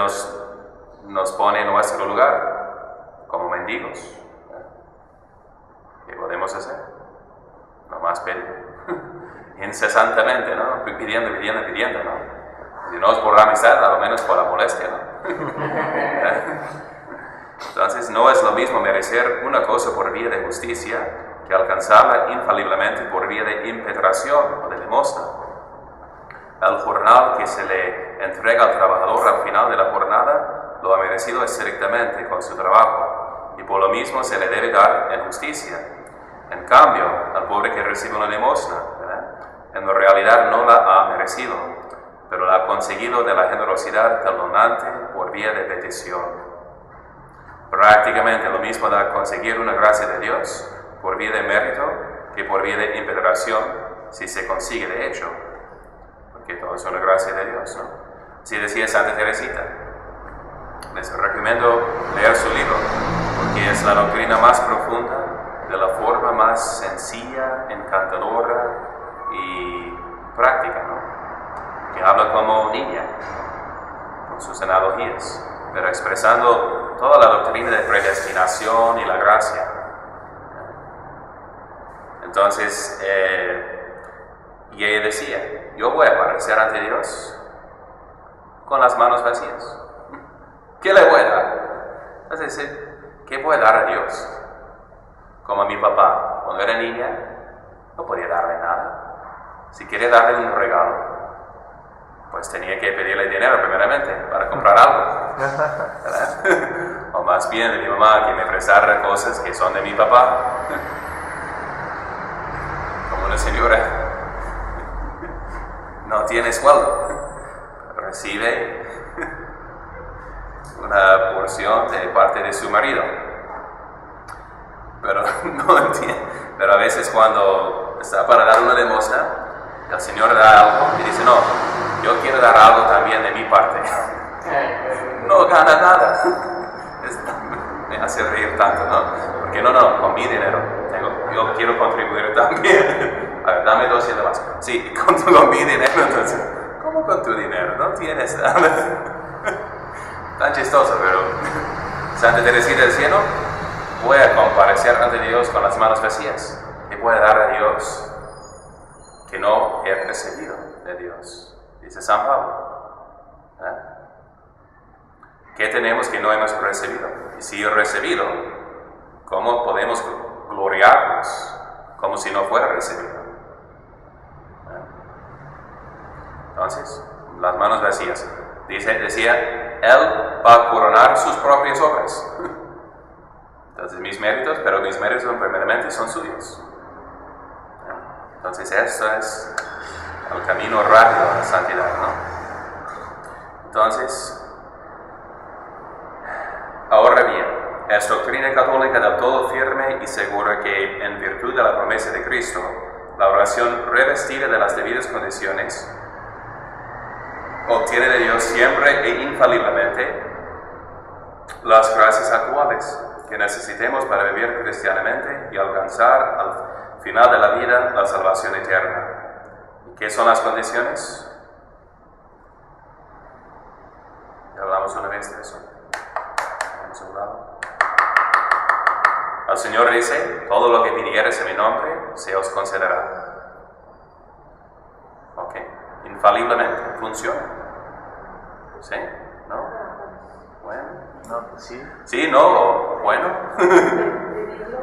nos pone en nuestro lugar como mendigos. ¿Qué podemos hacer? Nomás pedir. Incesantemente, ¿no? Pidiendo, ¿no? Si no es por la amistad, a lo menos por la molestia, ¿no? Entonces, no es lo mismo merecer una cosa por vía de justicia que alcanzarla infaliblemente por vía de impetración o de limosna. El jornal que se le entrega al trabajador al final de la jornada lo ha merecido estrictamente con su trabajo y por lo mismo se le debe dar en justicia. En cambio, al pobre que recibe una limosna, en realidad no la ha merecido, pero la ha conseguido de la generosidad del donante por vía de petición. Prácticamente lo mismo da conseguir una gracia de Dios por vía de mérito que por vía de impetración, si se consigue de hecho, porque todo es una gracia de Dios, ¿no? Así decía Santa Teresita. Les recomiendo leer su libro, porque es la doctrina más profunda, de la forma más sencilla, encantadora y práctica, ¿no? Que habla como niña, con sus analogías, pero expresando toda la doctrina de predestinación y la gracia. Entonces, y ella decía, yo voy a aparecer ante Dios con las manos vacías. ¿Qué le voy a dar? Entonces, ¿qué voy a dar a Dios? Como a mi papá, cuando era niña, no podía darle nada. Si quería darle un regalo, pues tenía que pedirle dinero primeramente para comprar algo, ¿verdad? O más bien de mi mamá que me prestara cosas que son de mi papá. Como una señora no tiene sueldo, recibe una porción de parte de su marido, pero no entiende. Pero a veces cuando está para dar una limosna, el Señor da algo y dice, no, yo quiero dar algo también de mi parte. No gana nada. Me hace reír tanto, ¿no? Porque no, con mi dinero, yo quiero contribuir también. A ver, dame 200 más. Sí, con mi dinero, entonces, ¿cómo con tu dinero? No tienes nada. Tan chistoso, pero Santa Teresita decía, no, voy a comparecer ante Dios con las manos vacías. ¿Qué voy a dar a Dios que no he recibido de Dios? dice San Pablo. ¿Qué tenemos que no hemos recibido? Y si recibido, ¿cómo podemos gloriarnos como si no fuera recibido? Entonces, las manos vacías. Decía, Él va a coronar sus propias obras. Entonces, mis méritos, pero mis méritos primeramente son suyos. Entonces, esto es el camino rápido a la santidad, ¿no? Entonces, ahora bien, es doctrina católica del todo firme y segura que, en virtud de la promesa de Cristo, la oración revestida de las debidas condiciones obtiene de Dios siempre e infaliblemente las gracias actuales que necesitemos para vivir cristianamente y alcanzar al final de la vida la salvación eterna. ¿Y qué son las condiciones? Ya hablamos una vez de eso. Hemos hablado. El Señor dice, todo lo que pidieres en mi nombre se os concederá. Ok, infaliblemente, funciona. ¿Sí? ¿No? Bueno. No, sí. ¿Sí? ¿No? ¿O bueno?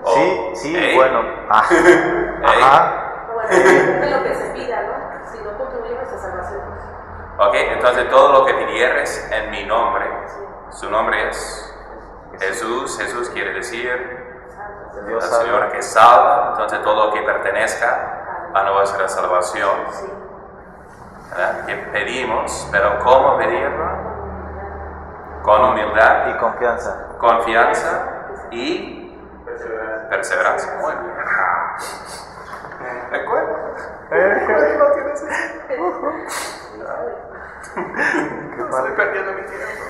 ¿O Sí, bueno. Ajá. Bueno, de lo que se pida, ¿no? Si no contribuye a nuestra salvación. Ok, entonces todo lo que pidieres en mi nombre, su nombre es Jesús. Jesús quiere decir Dios el salva. Señor que salva, entonces todo lo que pertenezca a nuestra salvación, ¿verdad? Que pedimos, pero ¿cómo pedirlo? Con humildad, Y confianza. confianza y perseverancia. Muy bien. ¿Recuerda? ¿No tienes eso? Estoy perdiendo mi tiempo.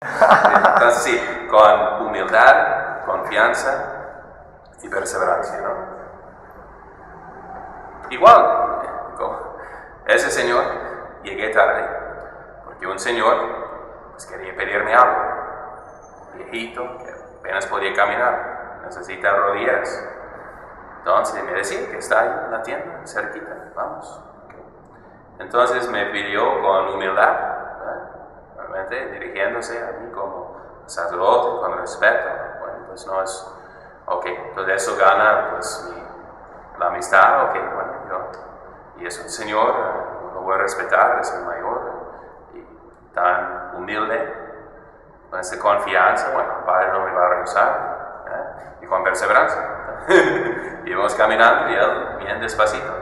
Entonces sí, con humildad, confianza y perseverancia, ¿no? Igual, ese señor, llegué tarde, porque un señor pues, quería pedirme algo, viejito, que apenas podía caminar, necesita rodillas. Entonces me decía que está ahí en la tienda, cerquita, vamos. Entonces me pidió con humildad, realmente dirigiéndose a mí como sacerdote, con respeto. Bueno, pues no es, ok, entonces eso gana pues la amistad, ok, bueno, y es un señor, lo voy a respetar, es el mayor, y tan humilde, con esa confianza, bueno, el Padre no me va a rehusar, y con perseverancia. Y vamos caminando y él bien despacito,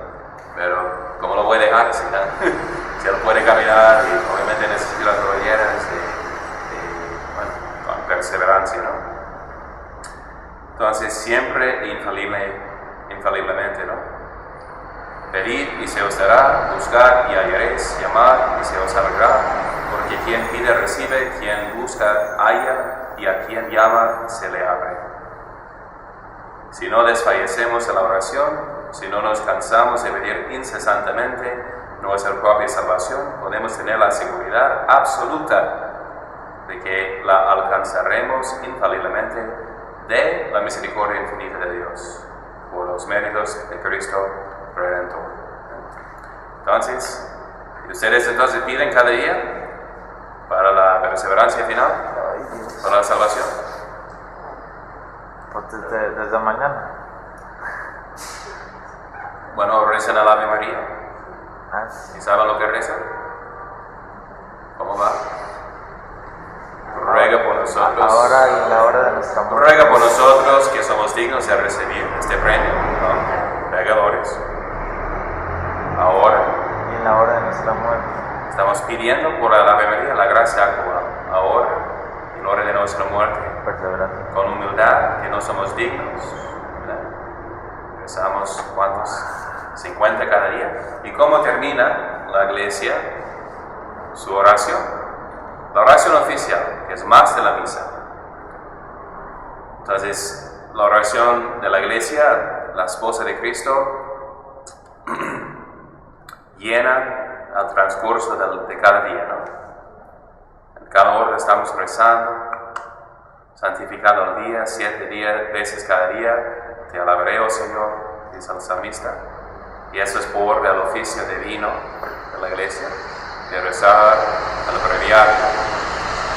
pero ¿cómo lo voy a dejar? Si él puede caminar y obviamente necesita las rodilleras, bueno, con perseverancia, ¿no? Entonces siempre infaliblemente, ¿no? Pedid y se os dará, buscad y hallaréis, llamad y se os abrirá, porque quien pide recibe, quien busca halla, y a quien llama se le abre. Si no desfallecemos en la oración, si no nos cansamos de pedir incesantemente nuestra propia salvación, podemos tener la seguridad absoluta de que la alcanzaremos infaliblemente de la misericordia infinita de Dios, por los méritos de Cristo Redentor. Entonces, ustedes entonces piden cada día para la perseverancia final, Ay, Dios. para la salvación. Pues desde mañana. Bueno, rezan al Ave María. Ah, sí. ¿Y saben lo que rezan? ¿Cómo va? Ruega por nosotros. Ahora y en la hora de nuestra muerte. Ruega por nosotros que somos dignos de recibir este premio, ¿no? Pecadores. Ahora Y en la hora de nuestra muerte. estamos pidiendo por el Ave María la gracia actual. Ahora, en hora de nuestra muerte, Perseverancia. con humildad, que no somos dignos. ¿Verdad? Rezamos, ¿cuántos? 50 cada día. ¿Y cómo termina la iglesia su oración? La oración oficial, que es más de la misa. Entonces, la oración de la iglesia, la esposa de Cristo, llena al transcurso de cada día, ¿no? En cada hora estamos rezando, santificando el día, 7 veces cada día. Te alabaré, oh Señor, dice el salmista. Y eso es por el oficio divino de la iglesia, de rezar al breviario.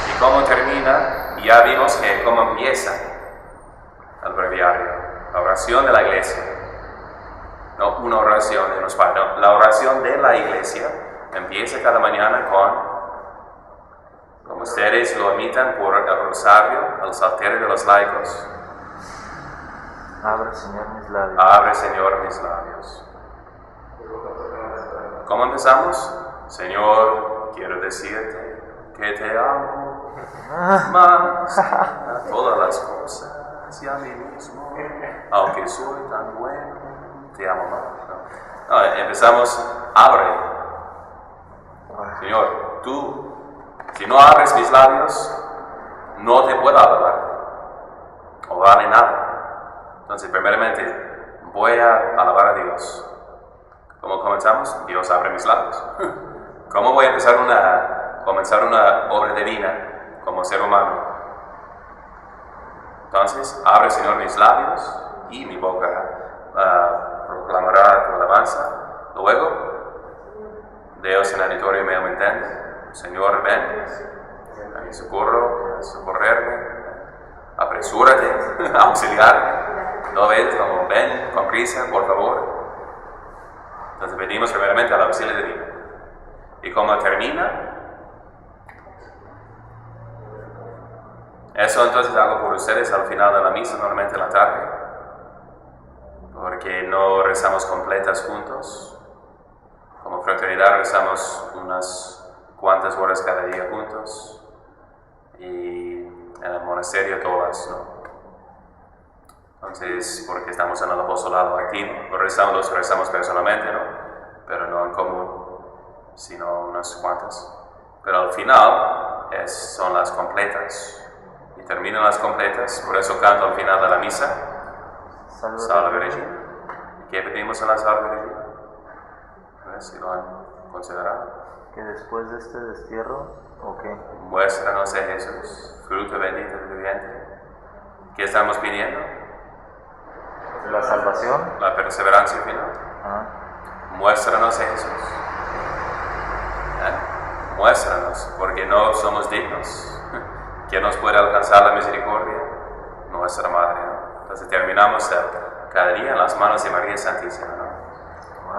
Y cómo termina, ya vimos que cómo empieza el breviario, la oración de la iglesia. No una oración de unos padres, no, la oración de la iglesia empieza cada mañana como ustedes lo imitan por el rosario, el salterio de los laicos. Abre, Señor, mis labios. Abre, Señor, mis labios. ¿Cómo empezamos? Señor, quiero decirte que te amo más a todas las cosas y a mí mismo, aunque soy tan bueno, te amo más. No, empezamos, abre. Señor, tú, si no abres mis labios, no te puedo alabar, o vale nada. Entonces, primeramente, voy a alabar a Dios. ¿Cómo comenzamos? Dios abre mis labios. ¿Cómo voy a comenzar una obra divina como ser humano? Entonces, abre, Señor, mis labios y mi boca proclamará tu alabanza. Luego, Dios en el auditorio me entiende. Señor, ven a mi socorro, a socorrerme. Apresúrate a auxiliarme. ¿No ves? Como ven con prisa, por favor. Entonces pedimos primeramente al auxilio divino. Y como termina, eso entonces hago por ustedes al final de la misa, normalmente en la tarde, porque no rezamos completas juntos. Como fraternidad rezamos unas cuantas horas cada día juntos, y en el monasterio todas, ¿no? Entonces, porque estamos en el apostolado activo, los rezamos personalmente, ¿no? Pero no en común, sino unas cuantas. Pero al final son las completas. Y terminan las completas, por eso canto al final de la misa, Salve Regina. ¿Y qué pedimos en la Salve Regina? A ver si lo han considerado. Que después de este destierro, ¿o qué? Muéstranos a Jesús, fruto bendito de tu vientre. ¿Qué estamos pidiendo? La salvación. La perseverancia final. Muéstranos a Jesús. Muéstranos, porque no somos dignos. ¿Quién nos puede alcanzar la misericordia? Nuestra Madre, ¿no? Entonces terminamos cada día en las manos de María Santísima, ¿no?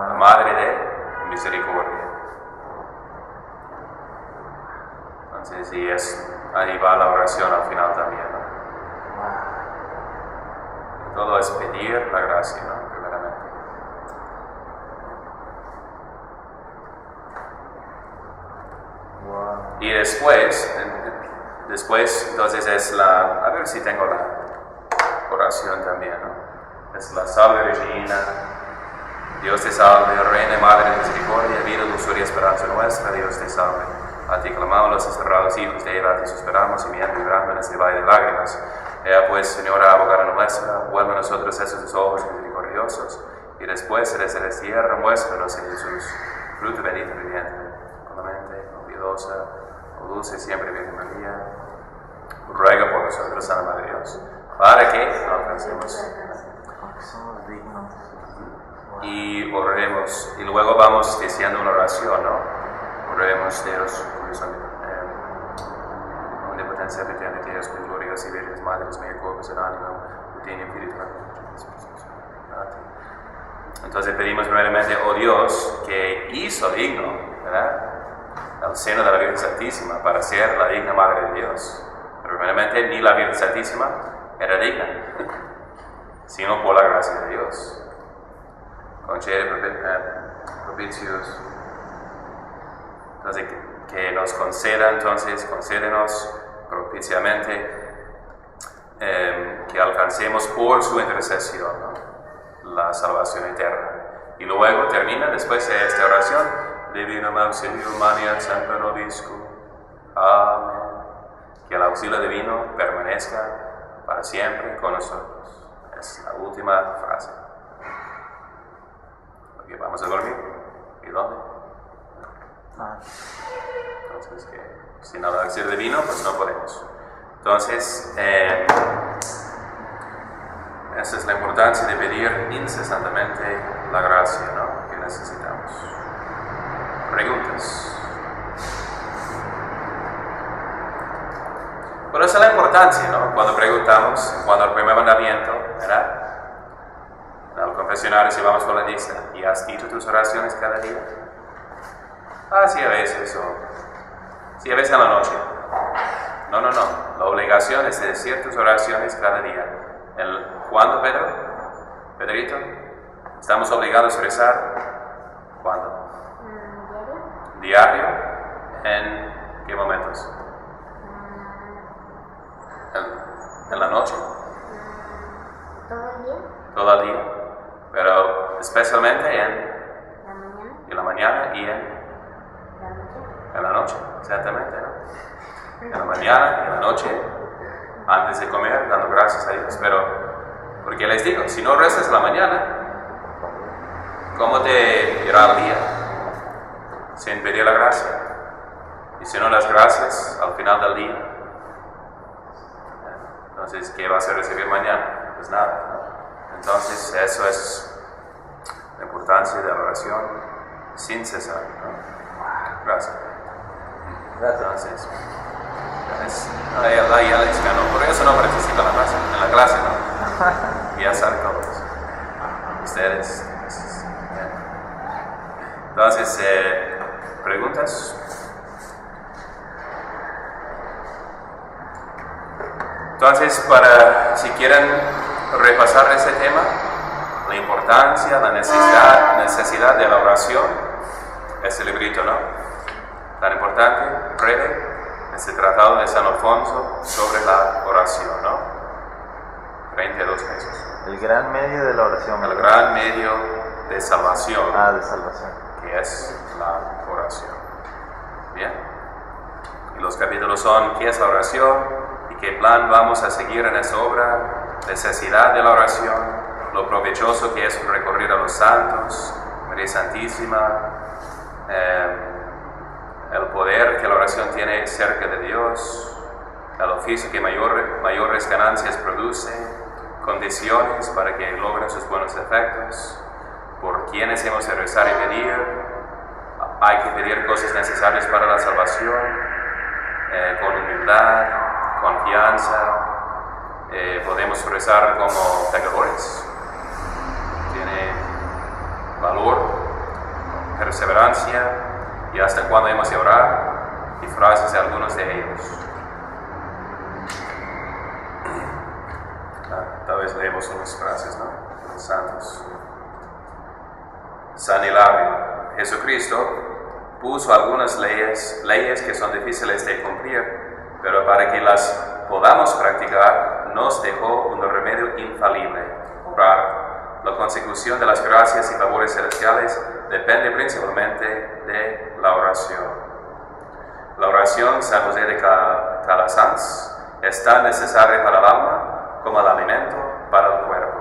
La Madre de Misericordia. Entonces, ahí va la oración al final también, ¿no? Todo es pedir la gracia, ¿no? Primeramente. Wow. Y después entonces es a ver si tengo la oración también, ¿no? Es la Salve Regina, Dios te salve, Reina, Madre de Misericordia, vida, dulzura y esperanza nuestra, Dios te salve. A ti clamamos los desterrados hijos de Eva, a ti suspiramos, y bien vibrando en este valle de lágrimas. Ea pues, Señora, abogada nuestra, vuelve a nosotros esos ojos misericordiosos, y después de ese destierro, muéstranos en Jesús, fruto bendito de vientre, con la mente, piadosa, o dulce siempre Virgen María, ruega por nosotros, Santa Madre de Dios, para que alcancemos. Porque somos dignos. Y oremos, y luego vamos diciendo una oración, ¿no? Oremos, Dios, omnipotencia, eterna, Dios, con glorias y virgens madres, mea corpus en ánimo, tiene espíritu. Entonces pedimos primeramente, oh Dios, que hizo digno, ¿verdad?, al seno de la Virgen Santísima para ser la digna Madre de Dios. Pero primeramente ni la Virgen Santísima era digna, sino por la gracia de Dios. Concede propicios. Entonces, que nos conceda, entonces, concédenos propiciamente que alcancemos por su intercesión, ¿no?, la salvación eterna. Y luego termina después de esta oración, Divino auxilio mania sempre nobiscum. Amén. Que el auxilio divino permanezca para siempre con nosotros. Es la última frase. Porque vamos a dormir. ¿Y dónde? Entonces, que sin el elixir divino, pues no podemos. Entonces, esa es la importancia de pedir incesantemente la gracia, ¿no?, que necesitamos. ¿Preguntas? Pero esa es la importancia, ¿no? Cuando preguntamos, cuando el primer mandamiento, ¿verdad? En el confesionario, si vamos con la lista, ¿y has dicho tus oraciones cada día? Sí, a veces, sí, a veces en la noche. No. La obligación es de decir tus oraciones cada día. ¿Cuándo, Pedro? Pedrito, ¿estamos obligados a rezar? ¿Cuándo? ¿Diario? ¿En qué momentos? ¿En la noche? ¿Todo el día? Todo el día. Pero especialmente ¿La mañana? en la mañana y ¿La noche? en la noche, exactamente, ¿no? En la mañana y en la noche, antes de comer, dando gracias a Dios. Pero, porque les digo, si no rezas en la mañana, ¿cómo te irá el día? Sin pedir la gracia. Y si no das gracias al final del día, entonces, ¿qué vas a recibir mañana? Pues nada, ¿no? Entonces, eso es la importancia de la oración sin cesar, ¿no? Gracias. Entonces, ahí Alex ganó, por eso no participa en la clase, ¿no? Ya saben cómo es. Ustedes. Entonces, ¿preguntas? Entonces, si quieren repasar ese tema, la importancia, la necesidad de la oración, este librito, ¿no? Tan importante, breve, este tratado de San Alfonso sobre la oración, ¿no? 32 pesos. El gran medio de la oración. El gran medio de salvación. De salvación. Que es la oración. Bien. Y los capítulos son ¿qué es la oración? ¿Y qué plan vamos a seguir en esta obra? Necesidad de la oración, lo provechoso que es recurrir a los santos, María Santísima, el poder que la oración tiene cerca de Dios, el oficio que mayores ganancias produce, condiciones para que logren sus buenos efectos, por quienes hemos de rezar y pedir, hay que pedir cosas necesarias para la salvación, con humildad, confianza, podemos rezar como pecadores, tiene valor, perseverancia, y hasta cuándo hemos de orar, y frases de algunos de ellos. Tal vez leemos unas frases, ¿no? De los santos. San Hilario, Jesucristo puso algunas leyes que son difíciles de cumplir, pero para que las podamos practicar, nos dejó un remedio infalible, orar. La consecución de las gracias y favores celestiales depende principalmente de la oración. La oración, San José de Calasanz, es tan necesaria para el alma como el alimento para el cuerpo.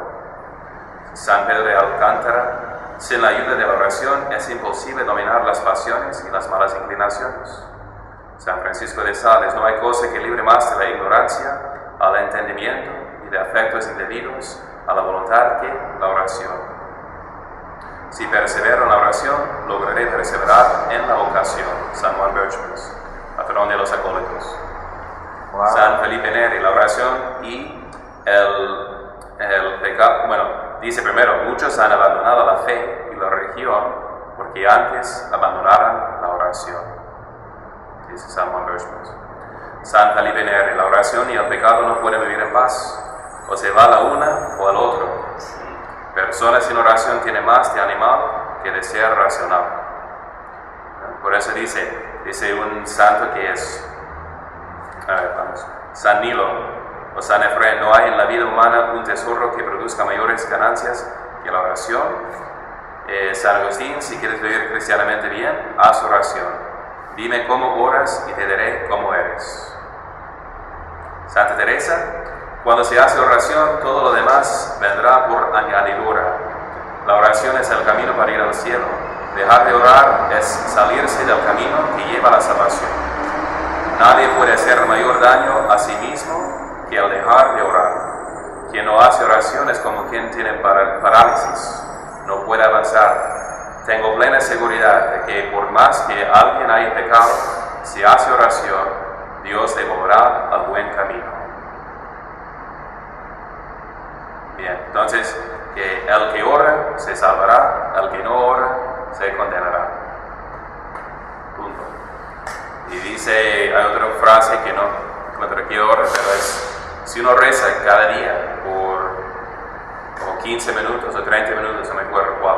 San Pedro de Alcántara, sin la ayuda de la oración es imposible dominar las pasiones y las malas inclinaciones. San Francisco de Sales, no hay cosa que libre más de la ignorancia al entendimiento y de afectos indebidos a la voluntad que la oración. Si persevero en la oración, lograré perseverar en la vocación. San Juan Berchmans, patrón de los acólitos. Wow. San Felipe Neri, la oración y el pecado. Bueno, dice primero, muchos han abandonado la fe y la religión porque antes abandonaron la oración. Dice San Juan Berchmans. San Felipe Neri, la oración y el pecado no pueden vivir en paz. O se va la una o al otro. Personas sin oración tienen más de animal que de ser racional. Por eso dice un santo que es, San Nilo o San Efrén, no hay en la vida humana un tesoro que produzca mayores ganancias que la oración. San Agustín, si quieres vivir cristianamente bien, haz oración. Dime cómo oras y te diré cómo eres. Santa Teresa, cuando se hace oración, todo lo demás vendrá por añadidura. La oración es el camino para ir al cielo. Dejar de orar es salirse del camino que lleva a la salvación. Nadie puede hacer mayor daño a sí mismo que al dejar de orar. Quien no hace oración es como quien tiene parálisis, no puede avanzar. Tengo plena seguridad de que por más que alguien haya pecado, si hace oración, Dios le moverá al buen camino. Bien, entonces, que el que ora se salvará, el que no ora se condenará. Punto. Y dice, hay otra frase que no encuentro aquí ahora, pero es, si uno reza cada día por como 15 minutos o 30 minutos, no me acuerdo cuál,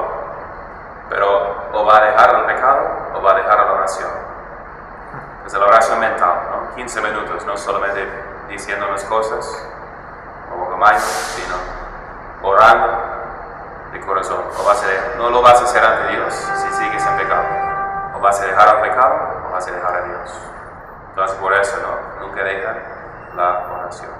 pero o va a dejar el pecado o va a dejar la oración. Es la oración mental, ¿no? 15 minutos, no solamente diciendo las cosas o más, sino orando de corazón. No lo vas a hacer ante Dios si sigues en pecado. O vas a dejar el pecado o vas a dejar a Dios. Entonces por eso nunca deja la oración.